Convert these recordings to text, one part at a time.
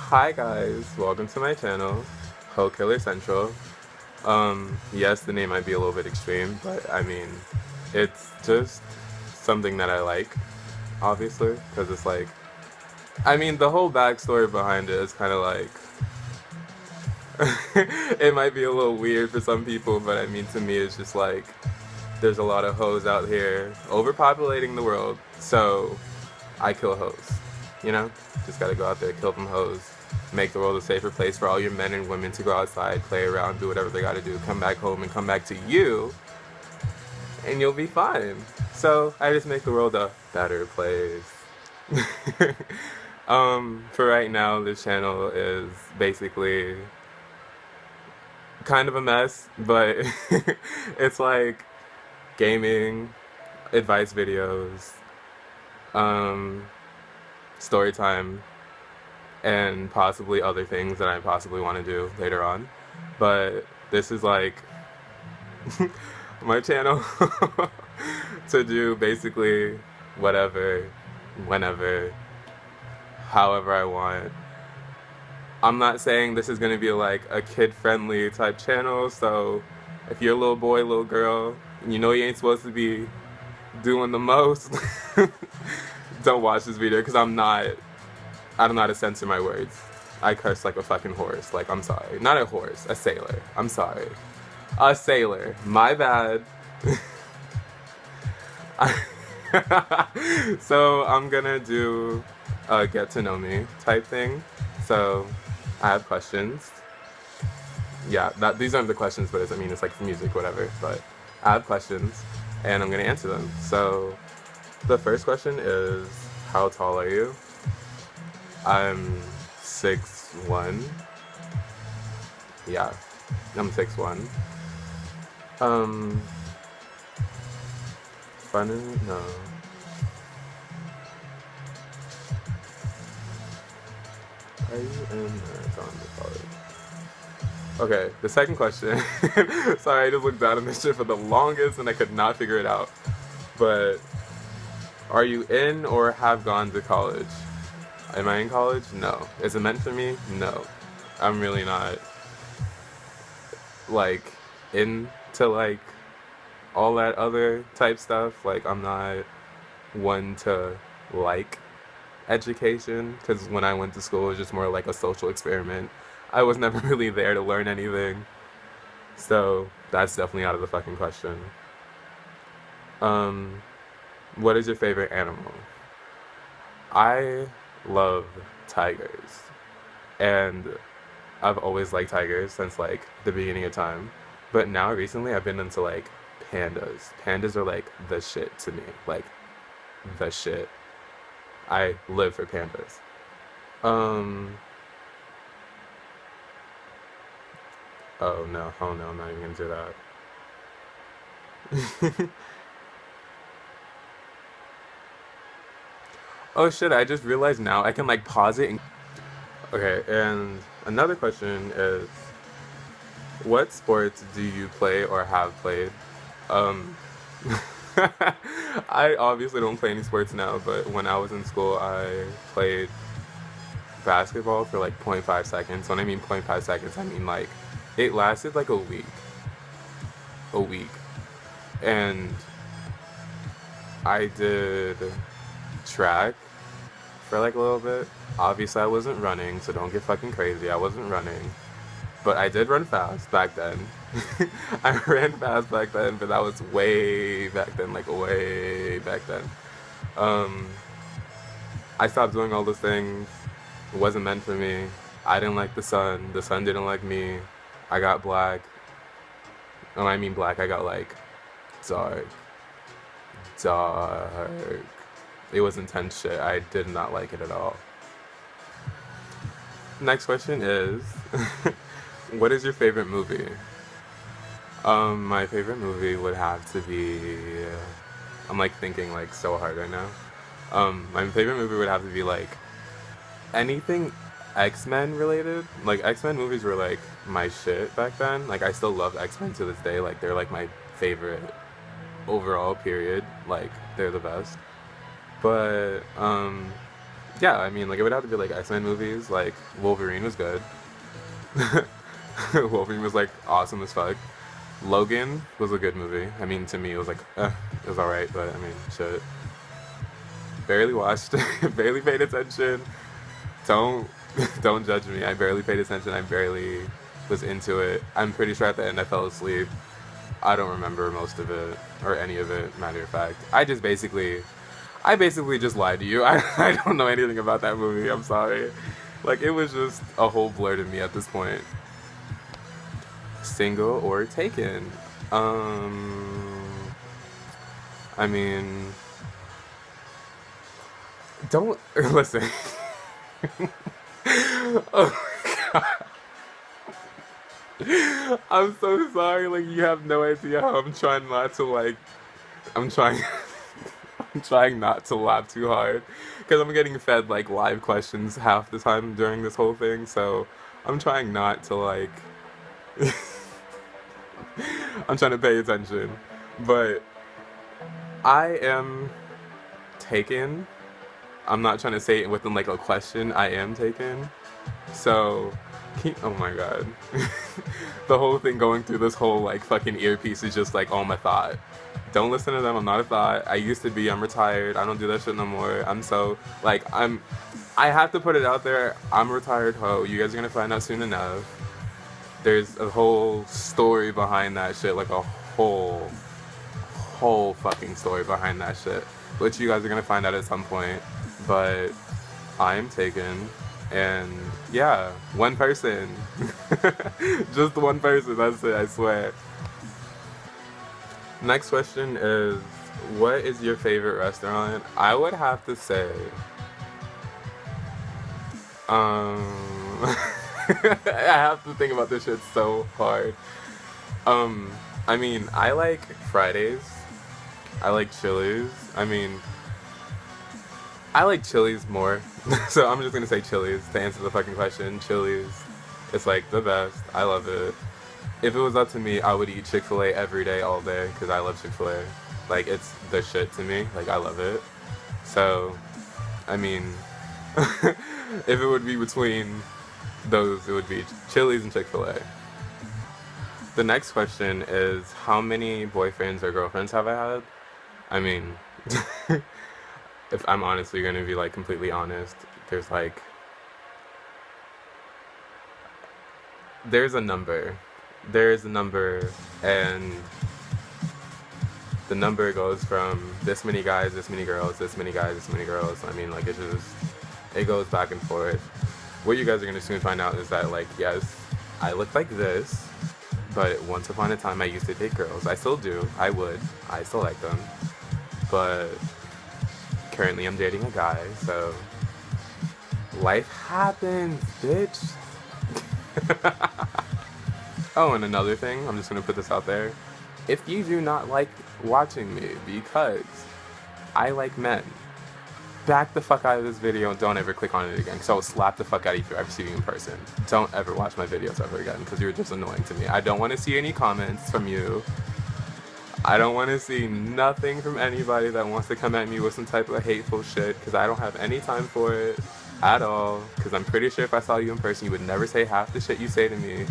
Hi guys, welcome to my channel, Ho Killer Central. Yes, the name might be a little bit extreme, but I mean, it's just something that I like, obviously, because it's like, I mean, the whole backstory behind it is kind of like, it might be a little weird for some people, but I mean, to me, it's just like, there's a lot of hoes out here overpopulating the world, so I kill hoes. You know? Just gotta go out there, kill them hoes, make the world a safer place for all your men and women to go outside, play around, do whatever they gotta do, come back home and come back to you, and you'll be fine. So I just make the world a better place. For right now, this channel is basically kind of a mess, but it's like gaming, advice videos, um, story time, and possibly other things that I possibly want to do later on. But this is like my channel to do basically whatever, whenever, however I want. I'm not saying this is going to be like a kid-friendly type channel, so if you're a little boy, little girl, and you know you ain't supposed to be doing the most, don't watch this video because I don't know how to censor my words. I curse like a fucking horse. Like, I'm sorry. Not a horse, a sailor. I'm sorry. A sailor. My bad. So, I'm gonna do a get to know me type thing. So, I have questions. Yeah, these aren't the questions, but it's like music, whatever. But I have questions, and I'm gonna answer them. So, the first question is, how tall are you? I'm 6'1". Yeah, I'm 6'1". Um, funny? No. Are you in or gone to college? Okay, the second question. Sorry, I just looked down at this shit for the longest and I could not figure it out. But, are you in or have gone to college? Am I in college? No. Is it meant for me? No. I'm really not, like, into, like, all that other type stuff. Like, I'm not one to like education, because when I went to school, it was just more like a social experiment. I was never really there to learn anything. So, that's definitely out of the fucking question. Um, what is your favorite animal? I love tigers. And I've always liked tigers since like the beginning of time. But now recently I've been into like pandas. Pandas are like the shit to me. Like the shit. I live for pandas. Um oh no, I'm not even gonna do that. Oh shit, I just realized now I can like pause it and okay, and another question is, what sports do you play or have played? Um, I obviously don't play any sports now, but when I was in school, I played basketball for like point 0.5 seconds. When I mean point 0.5 seconds, I mean like it lasted like a week. A week. And I did track for like a little bit. Obviously, I wasn't running, so don't get fucking crazy. I wasn't running. But I did run fast back then. I ran fast back then, but that was way back then, like way back then. Um, I stopped doing all those things. It wasn't meant for me. I didn't like the sun. The sun didn't like me. I got black. When I mean black, I got like dark. Dark. It was intense shit. I did not like it at all. Next question is, what is your favorite movie? My favorite movie would have to be. I'm like thinking like so hard right now. My favorite movie would have to be like anything X-Men related. Like X-Men movies were like my shit back then. Like I still love X-Men to this day. Like they're like my favorite overall. Period. Like they're the best. But Yeah, I mean, like it would have to be like X-Men movies. Like Wolverine was good. Wolverine was like awesome as fuck. Logan was a good movie. I mean, to me, it was like, it was alright, but I mean, shit. Barely watched, barely paid attention. Don't, don't judge me. I barely paid attention. I barely was into it. I'm pretty sure at the end I fell asleep. I don't remember most of it or any of it. Matter of fact, I basically just lied to you. I don't know anything about that movie. I'm sorry. Like it was just a whole blur to me at this point. Single or taken? I mean, don't listen. Oh my god. I'm so sorry. Like you have no idea how I'm trying not to like. I'm trying. I'm trying not to laugh too hard because I'm getting fed like live questions half the time during this whole thing. So I'm trying not to like. I'm trying to pay attention, but I am taken. I'm not trying to say it within like a question. I am taken. So, oh my god. The whole thing going through this whole like fucking earpiece is just like, oh my thought. Don't listen to them. I'm not a thought. I used to be. I'm retired. I don't do that shit no more. I'm so like I have to put it out there. I'm a retired hoe. You guys are gonna find out soon enough. There's a whole story behind that shit. Like a whole fucking story behind that shit, which you guys are gonna find out at some point. But I'm taken, and yeah, one person, just one person. That's it. I swear. Next question is, what is your favorite restaurant? I would have to say, I have to think about this shit so hard. Um, I mean, I like Fridays. I like Chili's. I mean, I like Chili's more. So I'm just gonna say Chili's to answer the fucking question. Chili's. It's like the best. I love it. If it was up to me, I would eat Chick-fil-A every day, all day, because I love Chick-fil-A. Like, it's the shit to me. Like, I love it. So, I mean, if it would be between those, it would be Chili's and Chick-fil-A. The next question is, how many boyfriends or girlfriends have I had? I mean, if I'm honestly going to be, like, completely honest, there's, like, there's a number. There is a number, and the number goes from this many guys, this many girls, this many guys, this many girls. I mean, like, it goes back and forth. What you guys are going to soon find out is that, like, yes, I look like this, but once upon a time I used to date girls. I still do. I would. I still like them. But currently I'm dating a guy, so life happens, bitch. Oh, and another thing, I'm just going to put this out there. If you do not like watching me because I like men, back the fuck out of this video and don't ever click on it again, because I will slap the fuck out of you if you ever see you in person. Don't ever watch my videos ever again, because you're just annoying to me. I don't want to see any comments from you. I don't want to see nothing from anybody that wants to come at me with some type of hateful shit, because I don't have any time for it at all, because I'm pretty sure if I saw you in person, you would never say half the shit you say to me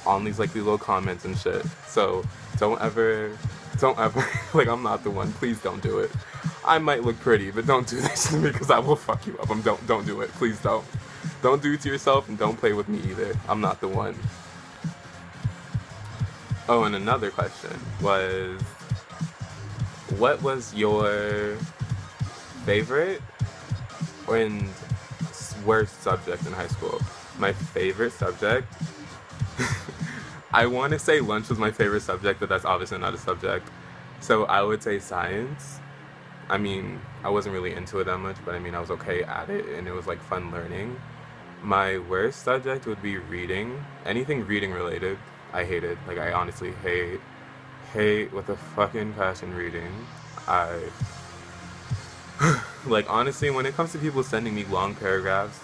on these like these little comments and shit. So don't ever, like, I'm not the one. Please don't do it. I might look pretty, but don't do this to me because I will fuck you up. Don't do it. Please don't. Don't do it to yourself, and don't play with me either. I'm not the one. Oh, and another question was, what was your favorite and worst subject in high school? My favorite subject? I want to say lunch was my favorite subject, but that's obviously not a subject. So I would say science. I mean, I wasn't really into it that much, but I mean, I was okay at it, and it was like fun learning. My worst subject would be reading. Anything reading related, I hated. Like, I honestly hate with a fucking passion reading. I, like, honestly, when it comes to people sending me long paragraphs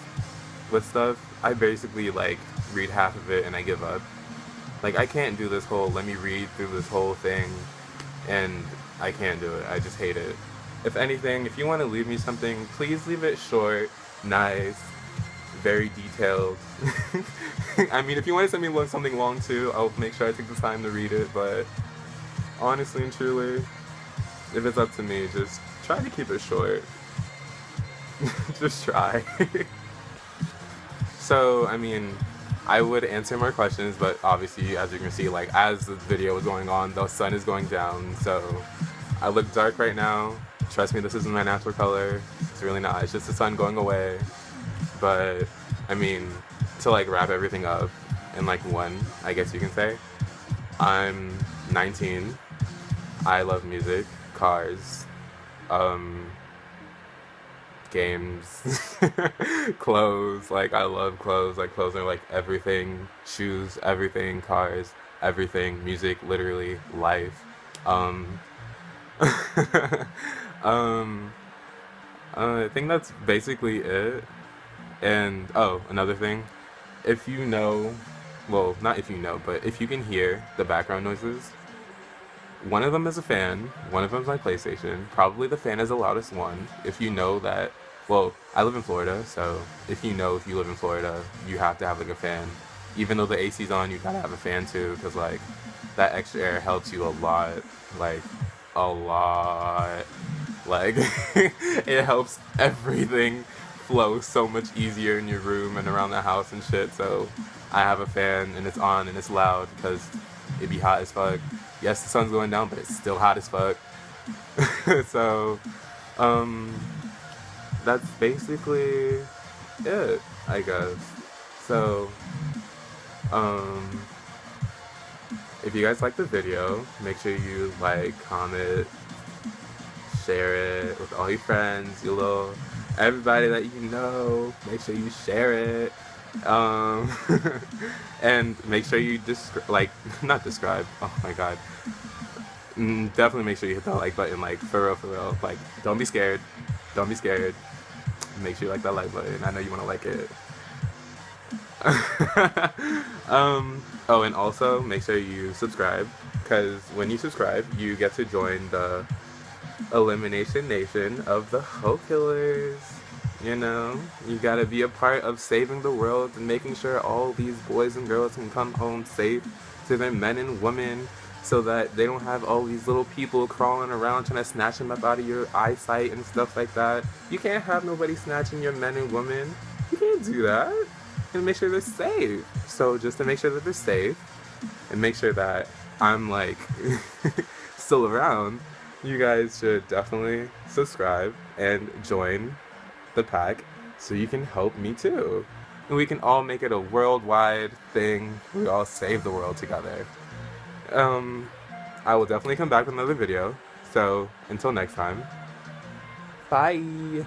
with stuff, I basically, like, read half of it and I give up. Like, I can't do this whole, let me read through this whole thing, and I can't do it. I just hate it. If anything, if you want to leave me something, please leave it short. nice, very detailed. I mean, if you want to send me something long too, I'll make sure I take the time to read it, but honestly and truly, if it's up to me, just try to keep it short. Just try. So, I mean, I would answer more questions, but obviously, as you can see, like, as the video was going on, the sun is going down, so I look dark right now. Trust me, this isn't my natural color. It's really not. It's just the sun going away. But, I mean, to, like, wrap everything up in, like, one, I guess you can say, I'm 19. I love music, cars, um, games, clothes. Like, I love clothes. Like, clothes are like everything. Shoes, everything. Cars, everything. Music, literally life. Um, um, I think that's basically it. And oh, another thing, if you know, well, not if you know, but if you can hear the background noises, one of them is a fan, one of them is my PlayStation. Probably the fan is the loudest one. If you know that, well, I live in Florida, so if you live in Florida, you have to have like a fan. Even though the AC's on, you gotta have a fan too, because like that extra air helps you a lot, like a lot. Like it helps everything flow so much easier in your room and around the house and shit. So I have a fan and it's on and it's loud because it be hot as fuck. Yes, the sun's going down, but it's still hot as fuck. So, um, that's basically it, I guess. So, um, if you guys like the video, make sure you like, comment, share it with all your friends, your little everybody that you know. Make sure you share it. Um, and make sure you not describe. Oh my god. Definitely make sure you hit that like button, like for real. Like, don't be scared. Don't be scared. Make sure you like that like button. I know you want to like it. Oh, and also make sure you subscribe, because when you subscribe, you get to join the Elimination Nation of the Hoe Killers. You know, you gotta be a part of saving the world and making sure all these boys and girls can come home safe to their men and women, so that they don't have all these little people crawling around trying to snatch them up out of your eyesight and stuff like that. You can't have nobody snatching your men and women. You can't do that. And make sure they're safe. So just to make sure that they're safe and make sure that I'm like still around, you guys should definitely subscribe and join the pack so you can help me too. And we can all make it a worldwide thing. We all save the world together. I will definitely come back with another video. So until next time, bye.